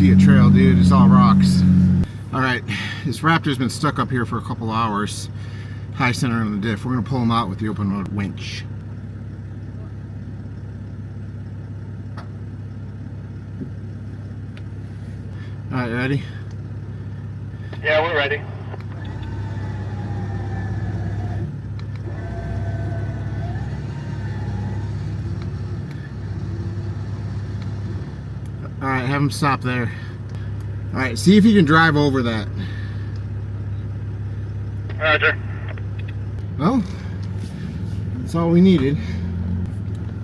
see a trail, dude. It's all rocks. Alright, this Raptor's been stuck up here for a couple hours. High center on the diff. We're going to pull him out with the open mode winch. Alright, ready? Yeah, we're ready. Alright, have him stop there. Alright, see if you can drive over that. Roger. Well, that's all we needed.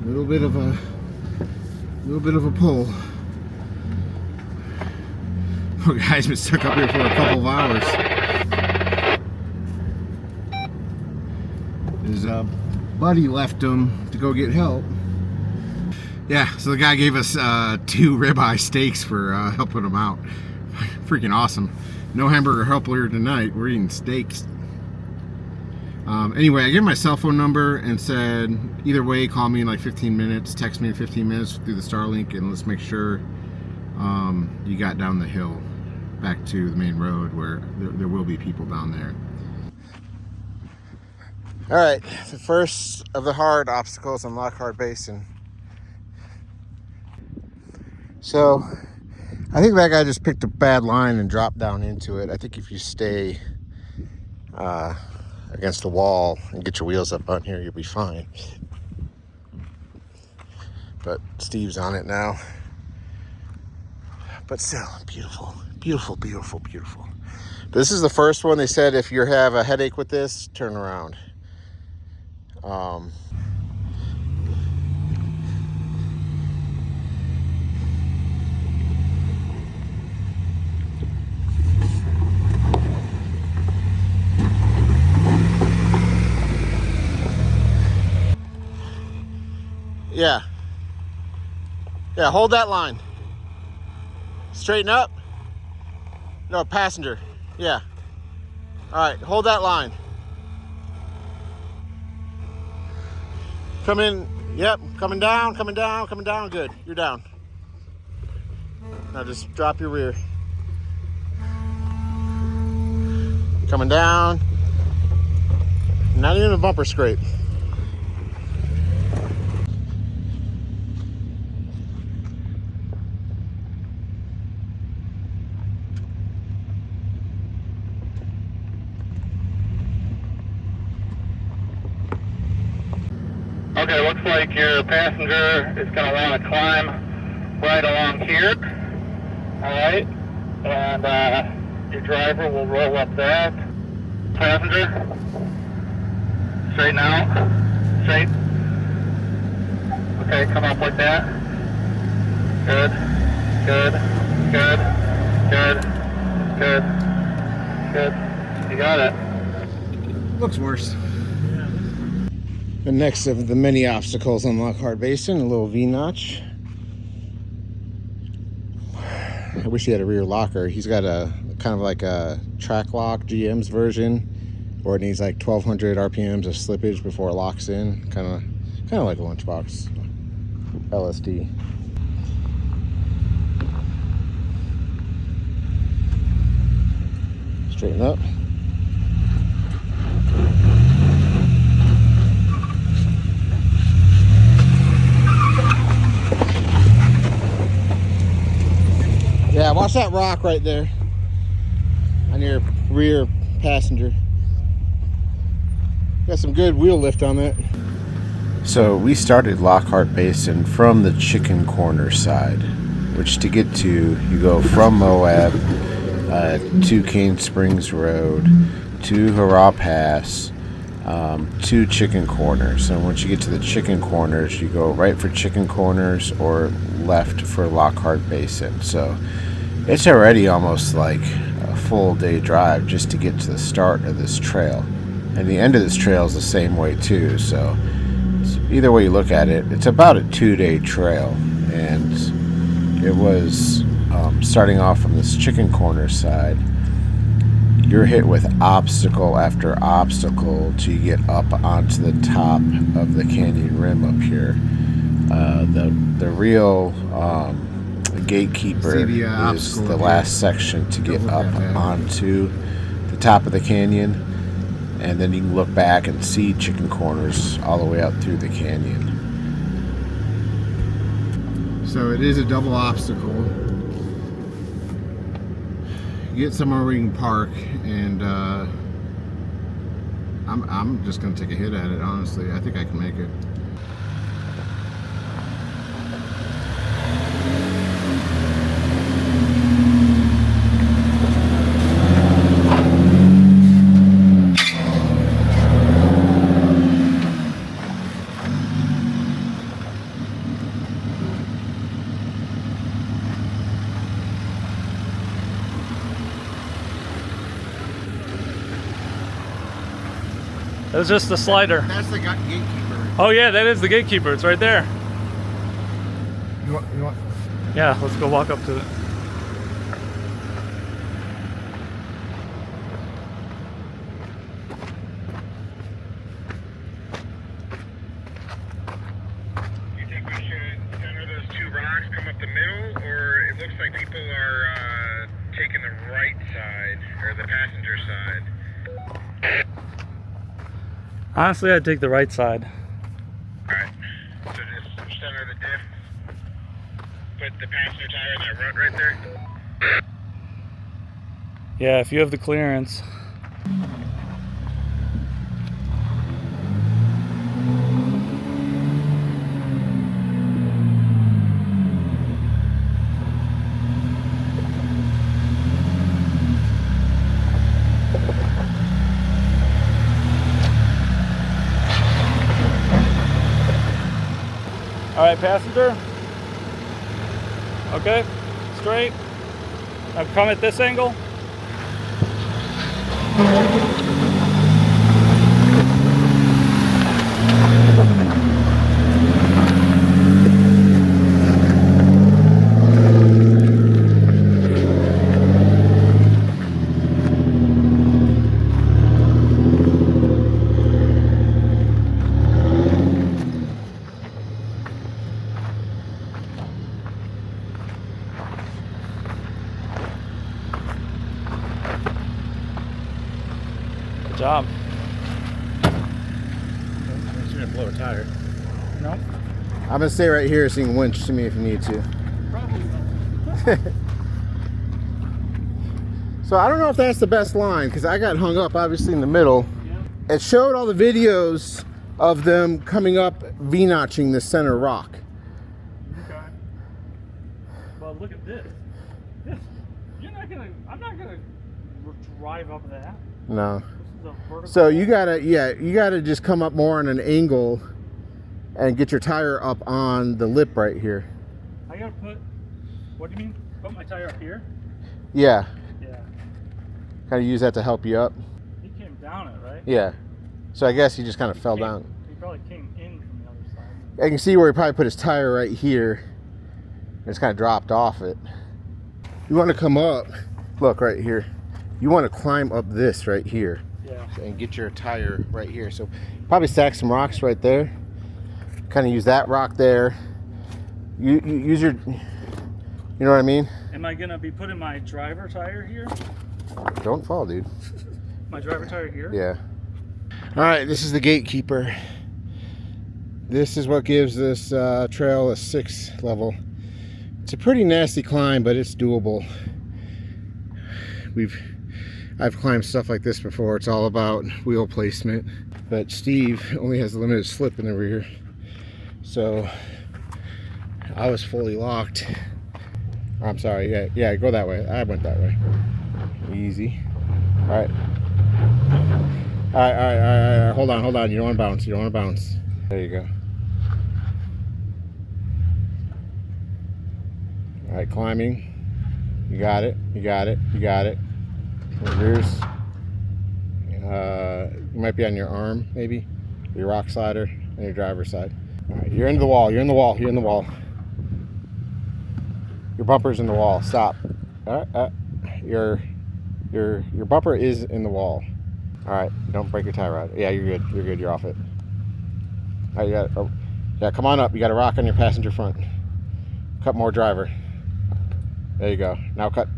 A little bit of a pull. Oh, guy's been stuck up here for a couple of hours. His buddy left him to go get help. Yeah, so the guy gave us 2 ribeye steaks for helping him out. Freaking awesome. No hamburger helper tonight. We're eating steaks. Anyway, I gave him my cell phone number and said, either way, call me in like 15 minutes, text me in 15 minutes through the Starlink, and let's make sure you got down the hill back to the main road where there will be people down there. All right, the first of the hard obstacles on Lockhart Basin. So, I think that guy just picked a bad line and dropped down into it. I think if you stay against the wall and get your wheels up on here, you'll be fine. But Steve's on it now. But still, beautiful, beautiful, beautiful, beautiful. This is the first one. They said if you have a headache with this, turn around. Yeah. Yeah, hold that line. Straighten up. No, passenger. Yeah. All right, hold that line. Come in. Yep, coming down, coming down, coming down. Good, you're down. Now just drop your rear. Coming down. Not even a bumper scrape. Okay, looks like your passenger is going to want to climb right along here. Alright, and your driver will roll up that. Passenger, straighten out, straight. Okay, come up like that. Good, good, good, good, good, good. You got it. Looks worse. The next of the many obstacles on Lockhart Basin, a little V-notch. I wish he had a rear locker. He's got a kind of like a track lock GM's version, or it needs like 1200 RPMs of slippage before it locks in. Kind of like a lunchbox LSD. Straighten up. Yeah, watch that rock right there on your rear passenger. Got some good wheel lift on that. So we started Lockhart Basin from the chicken corner side, which to get to, you go from Moab to Cane Springs Road to Hurrah Pass to Chicken Corners. And once you get to the Chicken Corners, you go right for Chicken Corners or left for Lockhart Basin. So it's already almost like a full day drive just to get to the start of this trail. And the end of this trail is the same way too. So either way you look at it, it's about a 2-day trail. And it was starting off from this Chicken Corner side, you're hit with obstacle after obstacle till you get up onto the top of the canyon rim up here. The real The Gatekeeper See the, is obstacle the up last section to get look up at that. onto the top of the canyon, and then you can look back and see chicken corners all the way up through the canyon. So it is a double obstacle. You get somewhere where you can park, and I'm just gonna take a hit at it, honestly. I think I can make it. It was just the slider. That's the Gatekeeper. Oh yeah, that is the Gatekeeper. It's right there. You want? Yeah, let's go walk up to it. You think we should center those two rocks, come up the middle, or it looks like people are taking the right side, or the passenger side? Honestly, I'd take the right side. Alright, so just center the diff, put the passenger tire in that rut right there. Yeah, if you have the clearance. All right, passenger. Okay, straight. Now come at this angle. Job. I'm gonna blow a tire. No? I'm gonna stay right here so you can winch to me if you need to. Probably not. So I don't know if that's the best line, because I got hung up obviously in the middle. Yeah. It showed all the videos of them coming up V-notching the center rock. Okay. Well, look at this. This. I'm not gonna drive up that. No. This is a vertical. So you gotta just come up more on an angle and get your tire up on the lip right here. I gotta put. What do you mean? Put my tire up here? Yeah. Yeah. Kind of use that to help you up. He came down it, right? Yeah. So I guess he just kind of fell down. He probably came in from the other side. I can see where he probably put his tire right here. And it's kind of dropped off it. You want to come up, look right here. You want to climb up this right here. Yeah. And get your tire right here. So probably stack some rocks right there. Kind of use that rock there. You use your, you know what I mean? Am I gonna be putting my driver tire here? Don't fall, dude. My driver tire here? Yeah. All right, this is the Gatekeeper. This is what gives this trail a 6 level. It's a pretty nasty climb, but it's doable. I've climbed stuff like this before. It's all about wheel placement. But Steve only has limited slip in the rear. So I was fully locked. I'm sorry, yeah, go that way. I went that way. Easy. All right. All right. Hold on. You don't want to bounce. There you go. All right, climbing. You got it. Rears. You might be on your arm, maybe. Your rock slider and your driver's side. All right, you're in the wall. You're in the wall. Your bumper's in the wall. Stop. Your bumper is in the wall. All right, don't break your tie rod. Yeah, you're good. You're off it. All right, yeah, come on up. You got a rock on your passenger front. Cut more driver. There you go. Now cut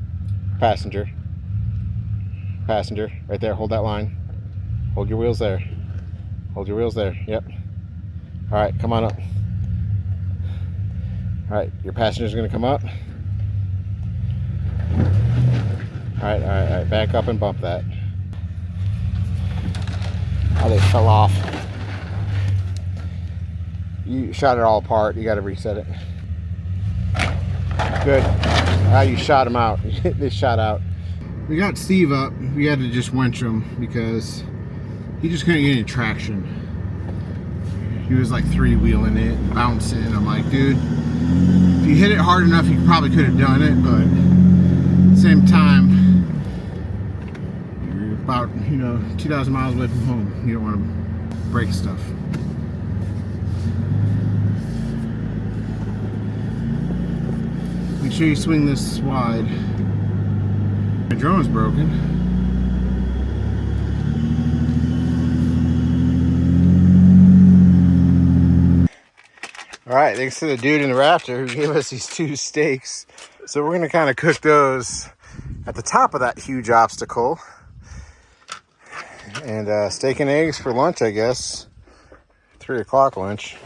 passenger. Passenger, right there. Hold that line. Hold your wheels there. Hold your wheels there. Yep. All right, come on up. All right, your passenger's gonna come up. All right, all right, all right. Back up and bump that. Oh, they fell off. You shot it all apart. You got to reset it. Good. You shot them out. They shot out. We got Steve up. We had to just winch him because he just couldn't get any traction. He was like three-wheeling it, bouncing. I'm like, dude, if you hit it hard enough, you probably could have done it, but at the same time, you're about, 2,000 miles away from home. You don't want to break stuff. Make sure you swing this wide. My drone's broken. All right, thanks to the dude in the Raptor who gave us these 2 steaks. So we're gonna kind of cook those at the top of that huge obstacle. And steak and eggs for lunch, I guess. 3 o'clock lunch.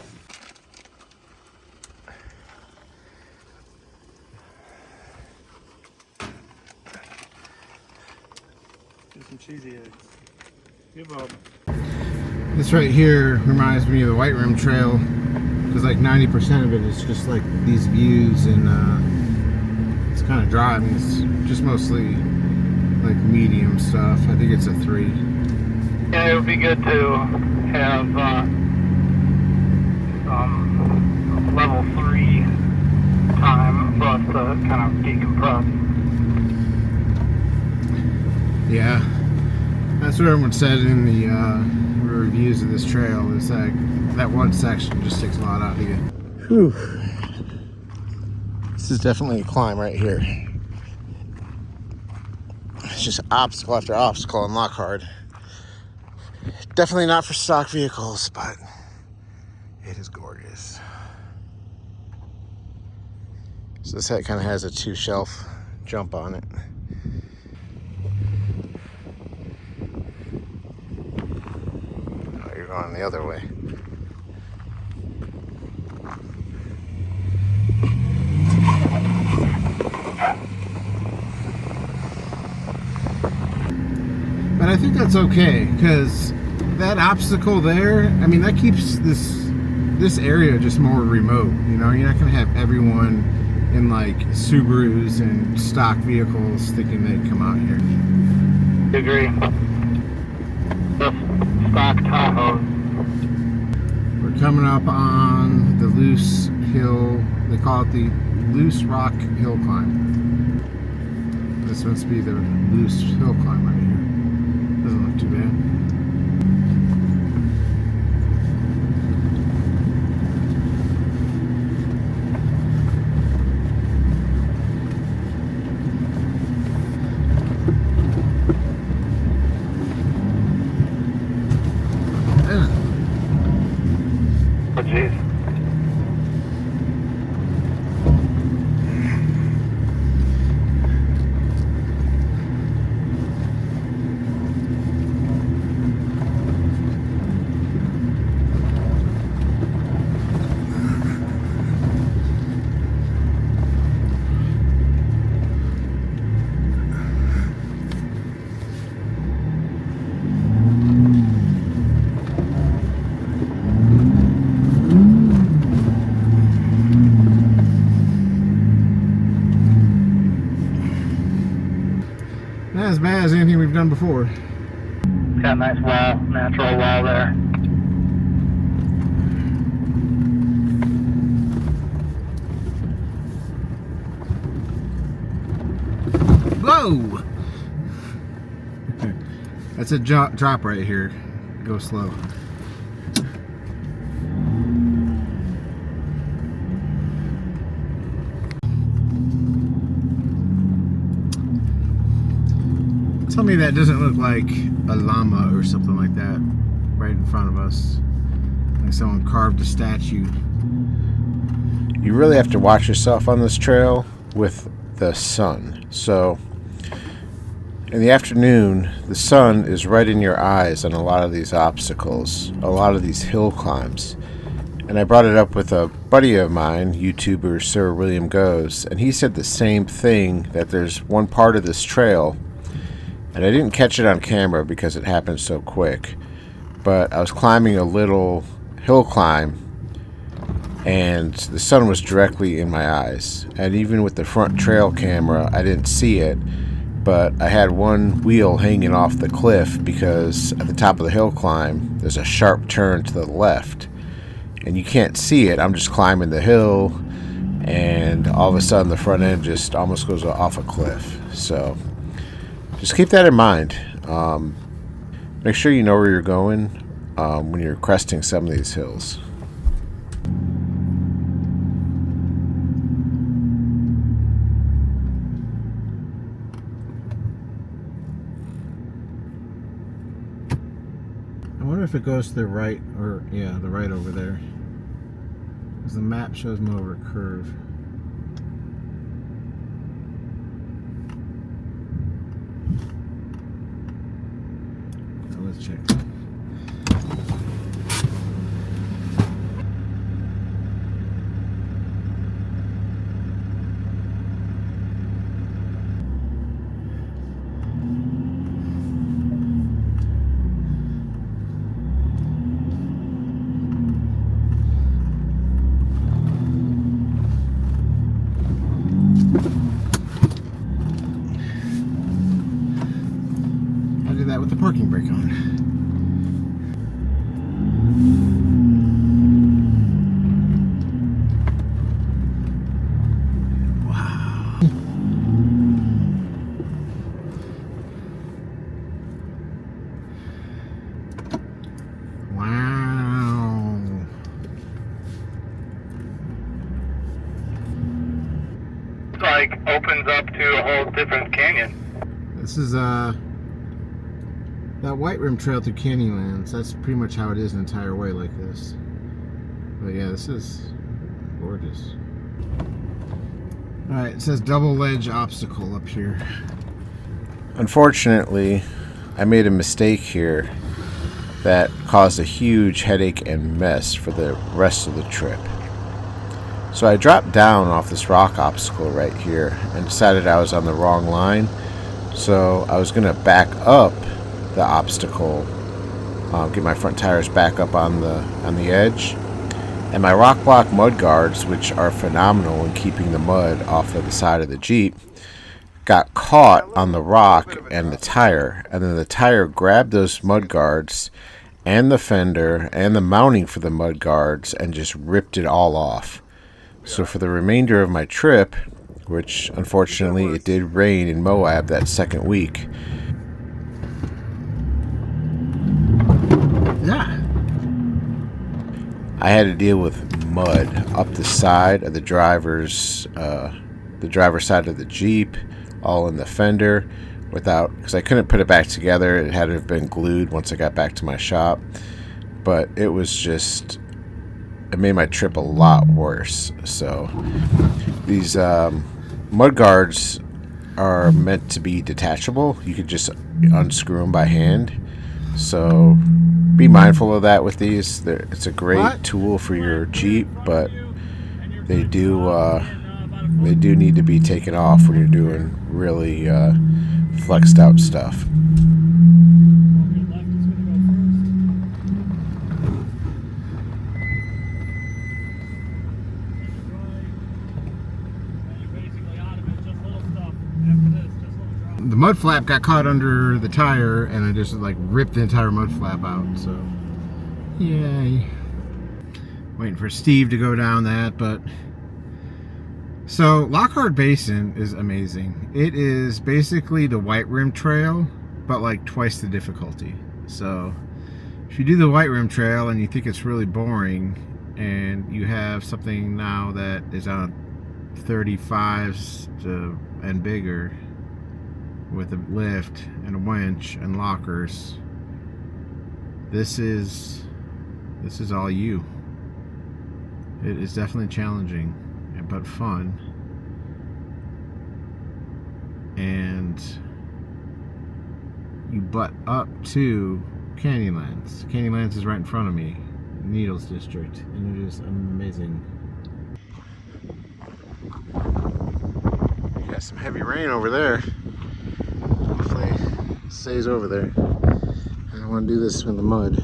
Some cheesy eggs. Give up. This right here reminds me of the White Rim Trail because like 90% of it is just like these views and it's kind of dry. I mean, it's just mostly like medium stuff. I think it's a 3. Yeah, it would be good to have level 3 time for us to kind of decompress. Yeah, that's what everyone said in the reviews of this trail. Is like that one section just takes a lot out of you. Whew. This is definitely a climb right here. It's just obstacle after obstacle on Lockhart. Definitely not for stock vehicles, but it is gorgeous. So this kind of has a 2-shelf jump on it. On the other way. But I think that's okay because that obstacle there, I mean, that keeps this area just more remote. You're not gonna have everyone in like Subarus and stock vehicles thinking they'd come out here. Agree. Stock Tahoe. We're coming up on the loose hill. They call it the Loose Rock Hill Climb. This must be the loose hill climb right here. Doesn't look too bad. Not as bad as anything we've done before. It's got a nice wall, natural wall there. Whoa! That's a drop right here. Go slow. Tell me that doesn't look like a llama or something like that right in front of us. Like someone carved a statue. You really have to watch yourself on this trail with the sun. So in the afternoon, the sun is right in your eyes on a lot of these obstacles, a lot of these hill climbs. And I brought it up with a buddy of mine, YouTuber Sir William Goes, and he said the same thing, that there's one part of this trail, and I didn't catch it on camera because it happened so quick, but I was climbing a little hill climb, and the sun was directly in my eyes. And even with the front trail camera, I didn't see it, but I had one wheel hanging off the cliff because at the top of the hill climb, there's a sharp turn to the left. And you can't see it. I'm just climbing the hill, and all of a sudden the front end just almost goes off a cliff. So just keep that in mind. Make sure you know where you're going when you're cresting some of these hills. I wonder if it goes to the right, or yeah, the right over there. Because the map shows more of a curve. Now let's check that. With the parking brake on. Wow. Wow. It's like opens up to a whole different canyon. This is that white rim trail through Canyonlands. That's pretty much how it is the entire way like this. But yeah, this is gorgeous. Alright, it says double ledge obstacle up here. Unfortunately, I made a mistake here that caused a huge headache and mess for the rest of the trip. So I dropped down off this rock obstacle right here and decided I was on the wrong line. So I was going to back up the obstacle, get my front tires back up on the edge, and my rock block mud guards, which are phenomenal in keeping the mud off of the side of the Jeep, got caught on the rock and the tire, and then the tire grabbed those mud guards and the fender and the mounting for the mud guards and just ripped it all off. So for the remainder of my trip, which unfortunately it did rain in Moab that second week, yeah, I had to deal with mud up the side of the driver's side of the Jeep, all in the fender, because I couldn't put it back together. It had to have been glued once I got back to my shop. But it was just, it made my trip a lot worse. So these mud guards are meant to be detachable. You could just unscrew them by hand. So be mindful of that with these. It's a great tool for your Jeep, but they do need to be taken off when you're doing really flexed out stuff. The mud flap got caught under the tire, and I just like ripped the entire mud flap out. So, yay! Waiting for Steve to go down that, but so Lockhart Basin is amazing. It is basically the white rim trail, but like twice the difficulty. So, if you do the white rim trail and you think it's really boring, and you have something now that is on 35s and bigger, with a lift and a winch and lockers, this is all you. It is definitely challenging, but fun. and you butt up to Canyonlands. Canyonlands is right in front of me, Needles District, and it is amazing. You got some heavy rain over there. Hopefully it stays over there. I don't want to do this in the mud.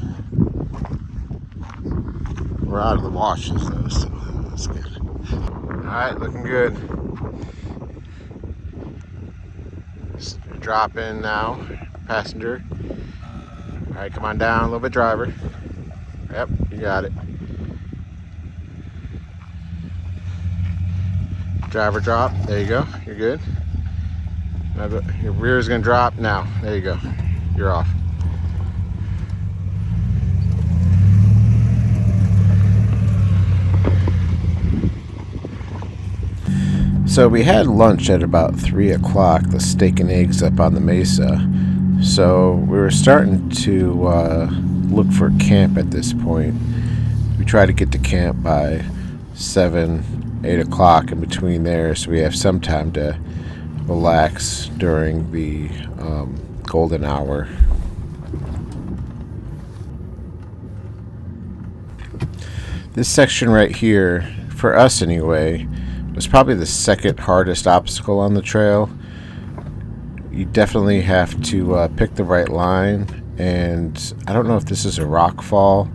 We're out of the washes though, so that's good. Alright, looking good. Just drop in now, passenger. Alright, come on down a little bit, driver. Yep, you got it. Driver drop, there you go, you're good. Now your rear is going to drop now, there you go, you're off. So we had lunch at about 3 o'clock, the steak and eggs up on the mesa. So we were starting to look for camp at this point. We try to get to camp by 7, 8 o'clock in between there, so we have some time to relax during the golden hour. This section right here, for us anyway, was probably the second hardest obstacle on the trail. You definitely have to pick the right line, and I don't know if this is a rock fall,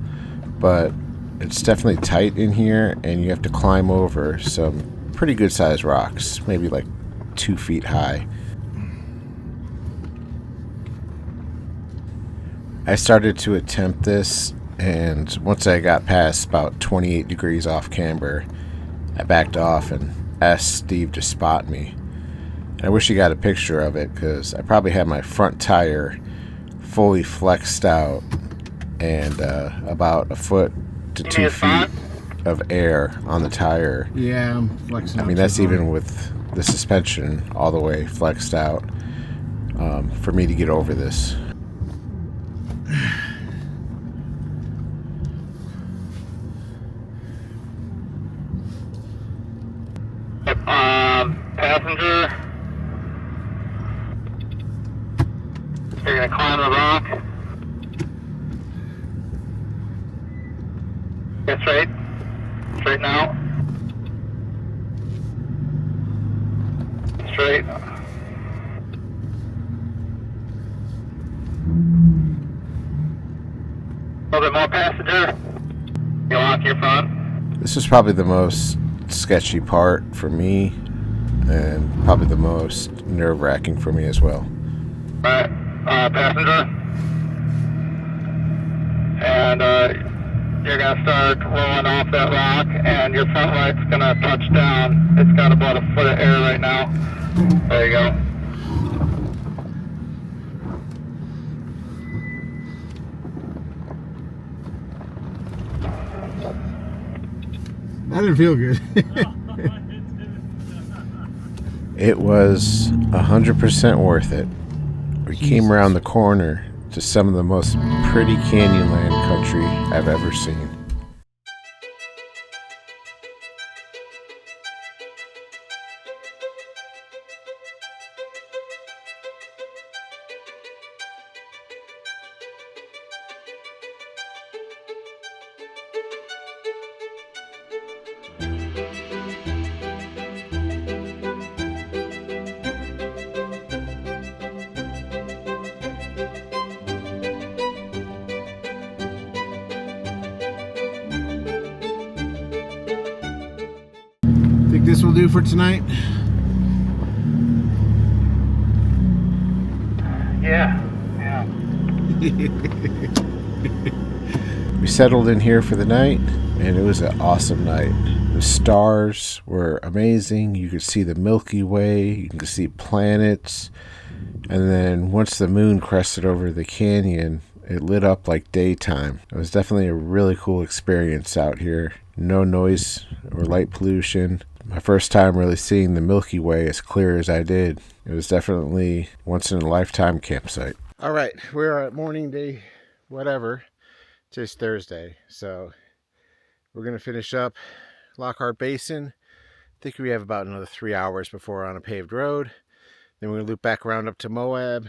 but it's definitely tight in here, and you have to climb over some pretty good sized rocks, maybe like 2 feet high. I started to attempt this, and once I got past about 28 degrees off camber, I backed off and asked Steve to spot me. I wish he got a picture of it, because I probably had my front tire fully flexed out and about 1 foot to 2 feet of air on the tire. Yeah, I'm flexing. I mean, that's even with the suspension all the way flexed out for me to get over this. Passenger, you're going to climb the rock. Get straight. Straighten out. Straight. A little bit more, passenger. You lock your front. This is probably the most sketchy part for me, and probably the most nerve-wracking for me as well. Alright, passenger. And you're going to start rolling off that rock, and your front light's going to touch down. It's got about 1 foot of air right now. There you go. That didn't feel good. It was 100% worth it. We came around the corner to some of the most pretty Canyonland country I've ever seen. Think this will do for tonight? Yeah. We settled in here for the night, and it was an awesome night. The stars were amazing. You could see the Milky Way, you could see planets, and then once the moon crested over the canyon, it lit up like daytime. It was definitely a really cool experience out here. No noise or light pollution. My first time really seeing the Milky Way as clear as I did. It was definitely once in a lifetime campsite. All right, we're at morning day, whatever. Today's Thursday, so we're gonna finish up Lockhart Basin. I think we have about another 3 hours before we're on a paved road. Then we're gonna loop back around up to Moab,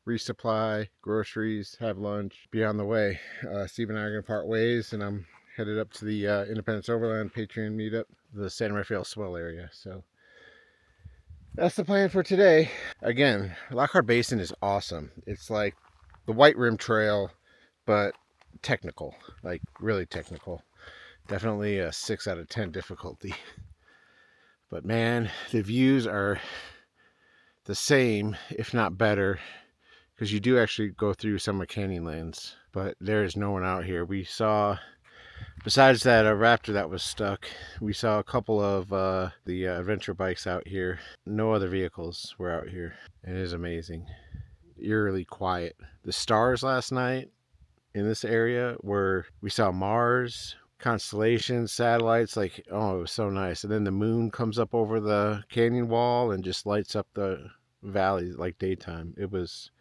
resupply, groceries, have lunch, be on the way. Steve and I are gonna part ways, and I'm headed up to the Independence Overland Patreon meetup, the San Rafael Swell area. So that's the plan for today. Again, Lockhart Basin is awesome. It's like the White Rim Trail, but technical, like really technical. Definitely a 6 out of 10 difficulty. But man, the views are the same, if not better, because you do actually go through some of Canyonlands, but there is no one out here. We saw, besides that Raptor that was stuck, we saw a couple of the adventure bikes out here. No other vehicles were out here. It is amazing. Eerily quiet. The stars last night in this area were, we saw Mars, constellations, satellites, like, oh, it was so nice. And then the moon comes up over the canyon wall and just lights up the valley like daytime. It was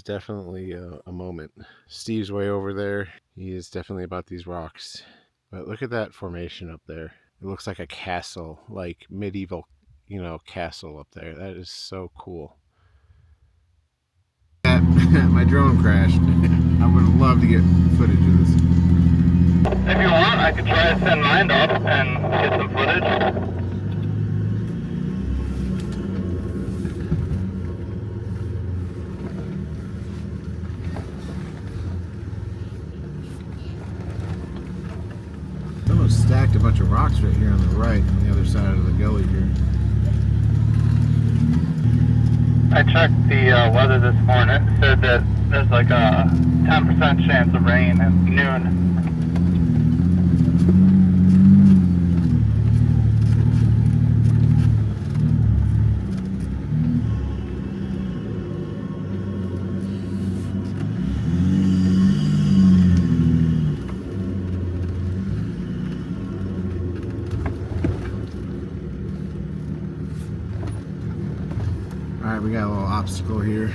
definitely a moment. Steve's way over there. He is definitely about these rocks. But look at that formation up there. It looks like a castle, like medieval, castle up there. That is so cool. My drone crashed. I would love to get footage of this. If you want, I could try to send mine up and get some footage. Someone stacked a bunch of rocks right here on the right, on the other side of the gully here. I checked the weather this morning. It said that there's like a 10% chance of rain at noon. Alright, we got a little obstacle here.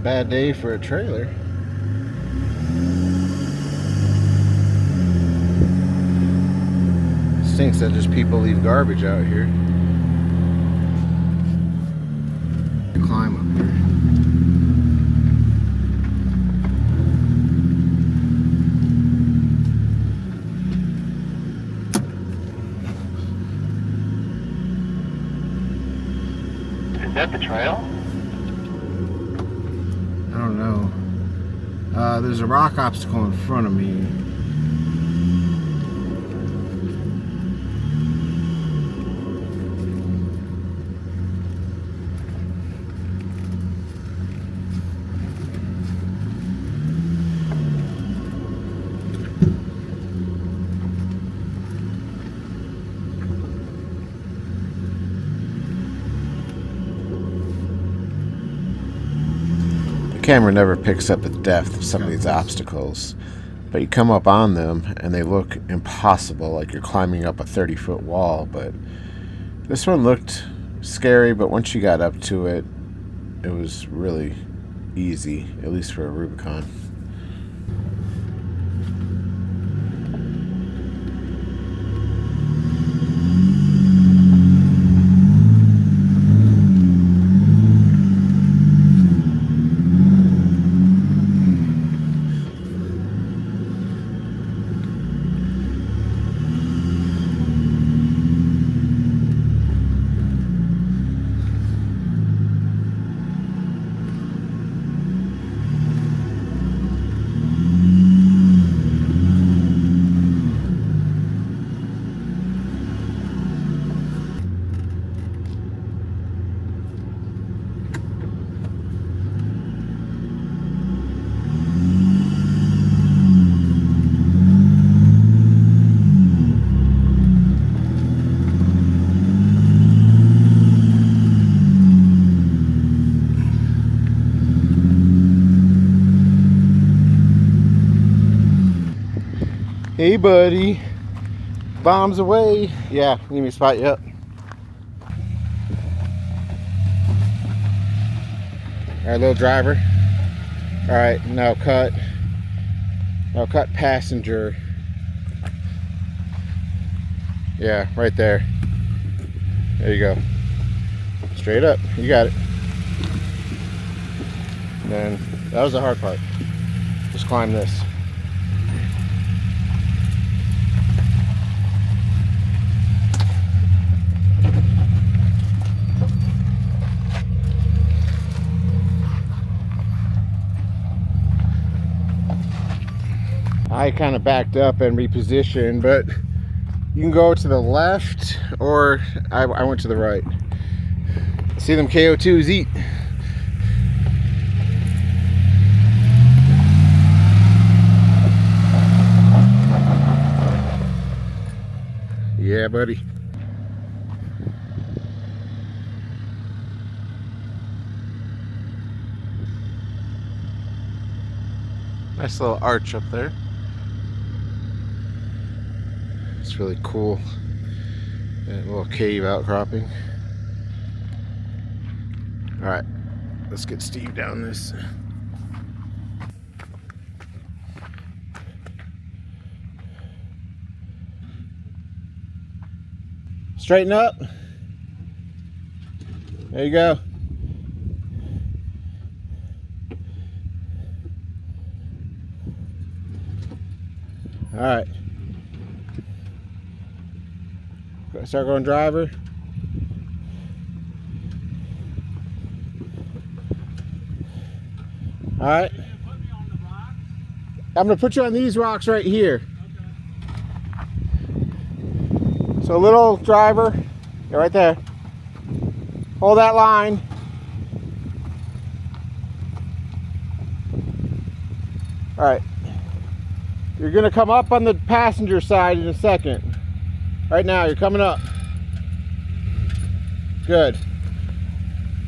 Bad day for a trailer. Stinks that just people leave garbage out here. Climb up here. Is that the trail? I don't know. There's a rock obstacle in front of me. The camera never picks up the depth of some of these obstacles, but you come up on them and they look impossible, like you're climbing up a 30-foot wall. But this one looked scary, but once you got up to it, it was really easy, at least for a Rubicon. Hey, buddy. Bombs away. Yeah, need me to spot you up. All right, little driver. All right, now cut. Now cut passenger. Yeah, right there. There you go. Straight up. You got it. And then that was the hard part. Just climb this. I kind of backed up and repositioned, but you can go to the left, or I went to the right. See them KO2s eat. Yeah, buddy. Nice little arch up there. It's really cool. And a little cave outcropping. Alright, let's get Steve down this. Straighten up. There you go. Alright. Start going driver. Alright. I'm going to put you on these rocks right here. Okay. So little driver. Yeah, right there. Hold that line. Alright. You're going to come up on the passenger side in a second. Right now, you're coming up. Good.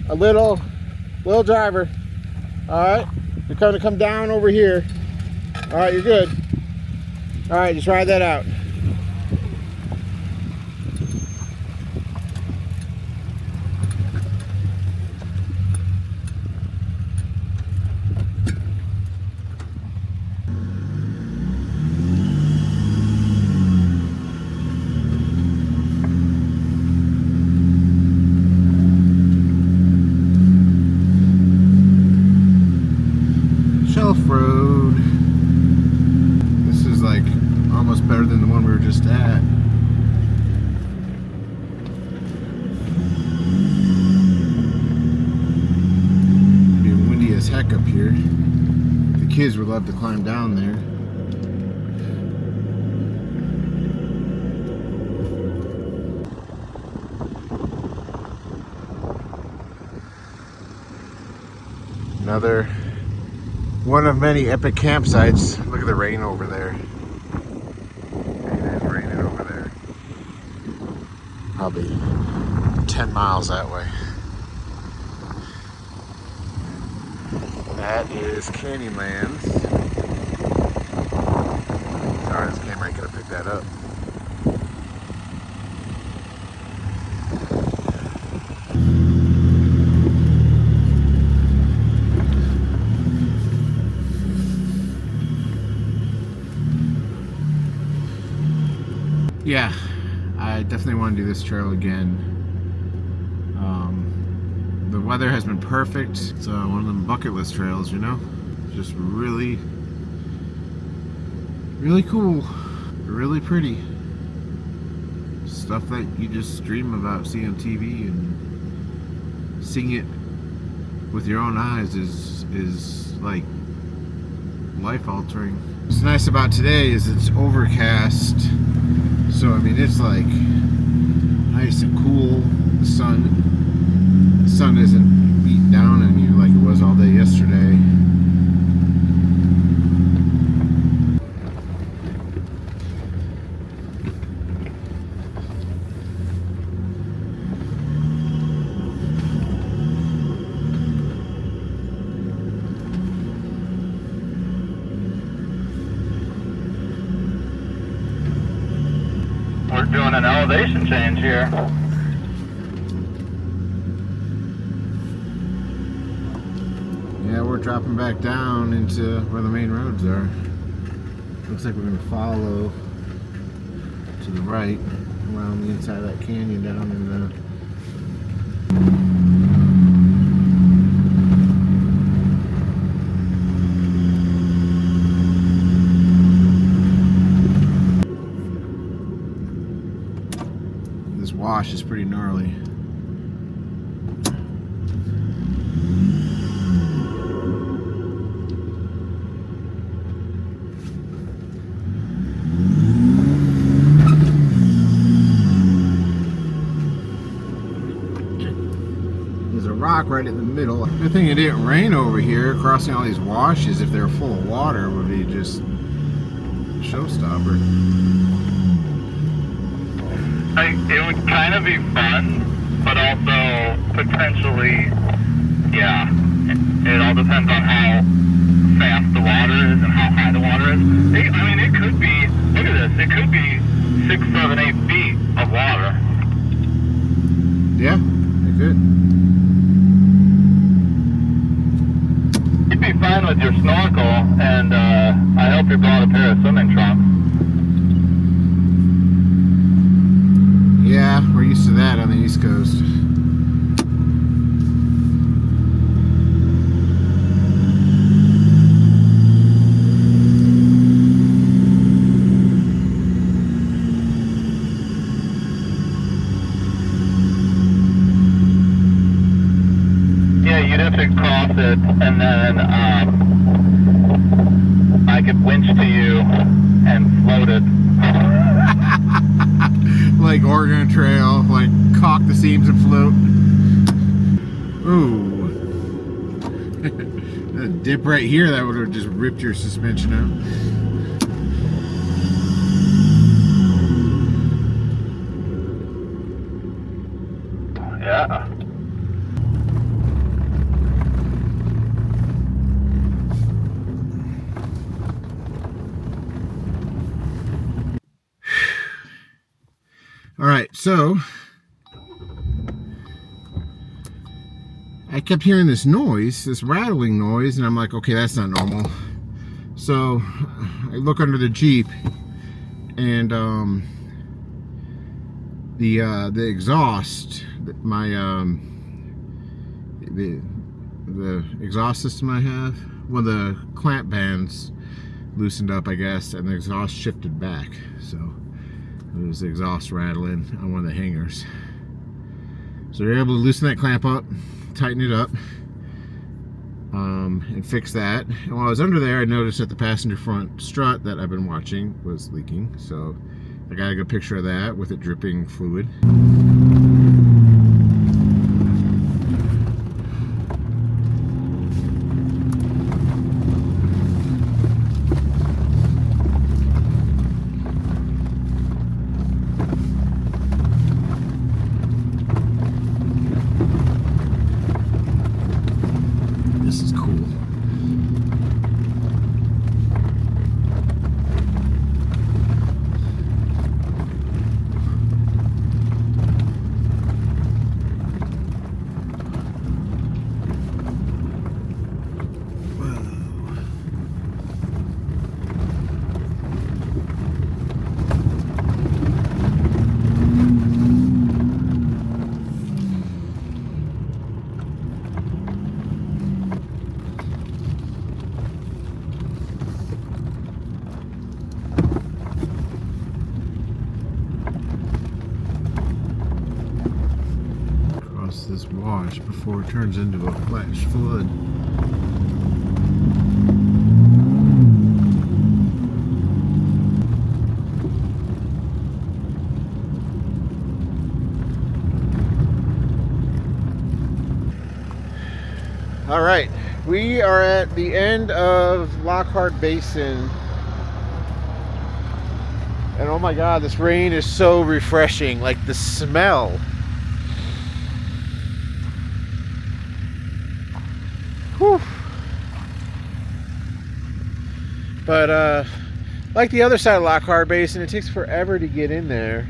A little driver. Alright. You're going to come down over here. Alright, you're good. Alright, just ride that out. Road. This is like almost better than the one we were just at. It'd be windy as heck up here. The kids would love to climb down there. Another one of many epic campsites. Look at the rain over there. It is raining over there. Probably 10 miles that way. That is Canyonlands. Sorry, this camera ain't gonna pick that up. Yeah, I definitely want to do this trail again. The weather has been perfect. It's one of them bucket list trails, you know? Just really, really cool. Really pretty. Stuff that you just dream about seeing on TV, and seeing it with your own eyes is like life altering. What's nice about today is it's overcast. So I mean, it's like nice and cool. The sun isn't beating down on you like it was all day yesterday. doing an elevation change here. Yeah, we're dropping back down into where the main roads are. Looks like we're going to follow to the right around the inside of that canyon down in the... This wash is pretty gnarly. Rock right in the middle. Good thing it didn't rain over here. Crossing all these washes, if they're full of water, would be just a showstopper. It would kind of be fun, but also potentially, yeah. It all depends on how fast the water is and how high the water is. I mean, it could be, look at this, it could be 6, 7, 8 feet of water. Yeah, it could. You'd be fine with your snorkel, and I hope you brought a pair of swimming trunks. Yeah, we're used to that on the East Coast. Yeah, you'd have to cross it, and then I could winch to you and float it. Like Oregon Trail, like caulk the seams and float. Ooh. That dip right here, that would have just ripped your suspension out. Yeah. All right, so I kept hearing this noise, this rattling noise, and I'm like, okay, that's not normal. So I look under the Jeep, and the exhaust, the exhaust system I have, one of the clamp bands loosened up, I guess, and the exhaust shifted back. So it was the exhaust rattling on one of the hangers. So you're able to loosen that clamp up, tighten it up, and fix that. And while I was under there, I noticed that the passenger front strut that I've been watching was leaking. So I got a good picture of that with it dripping fluid. This is cool. This wash before it turns into a flash flood. All right, we are at the end of Lockhart Basin, and oh my God, this rain is so refreshing. Like the smell. Whew. But like the other side of Lockhart Basin, it takes forever to get in there.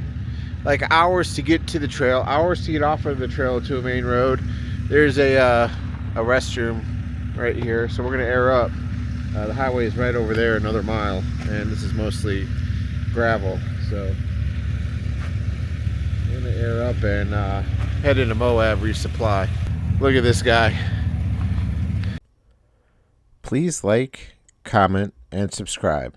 like hours to get to the trail, hours to get off of the trail to a main road. There's a restroom right here, so we're gonna air up. The highway is right over there, another mile, and this is mostly gravel. So we're gonna air up and head into Moab resupply. Look at this guy. Please like, comment, and subscribe.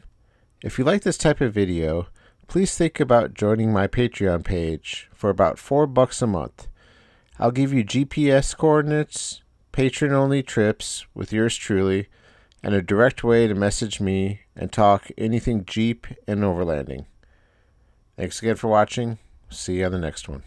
If you like this type of video, please think about joining my Patreon page for about $4 a month. I'll give you GPS coordinates, patron-only trips with yours truly, and a direct way to message me and talk anything Jeep and overlanding. Thanks again for watching. See you on the next one.